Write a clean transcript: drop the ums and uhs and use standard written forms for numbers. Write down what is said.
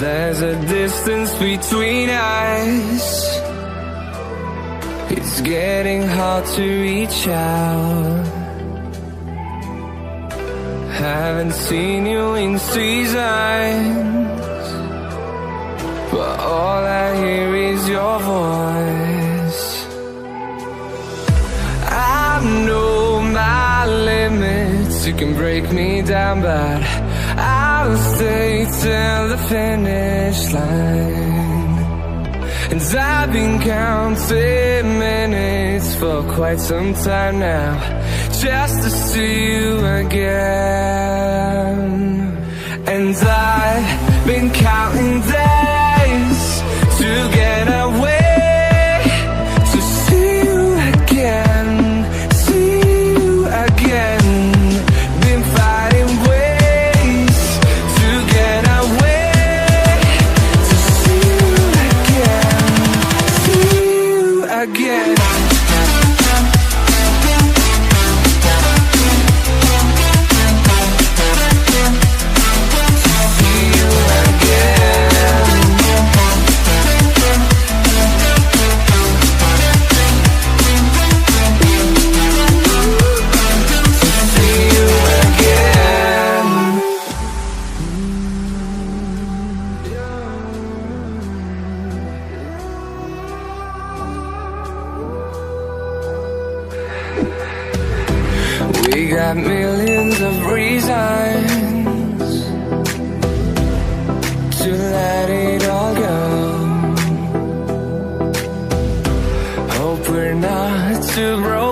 There's a distance between us. It's getting hard to reach out. Haven't seen you in seasons, but all I hear is your voice. I know my limits, you can break me down, but I'll stay till the finish line. And I've been counting minutes for quite some time now, just to see you again. And I've been counting days to get away, to see you again, see you again. Been fighting ways to get away, to see you again, see you again. We got millions of reasons to let it all go. Hope we're not too broken.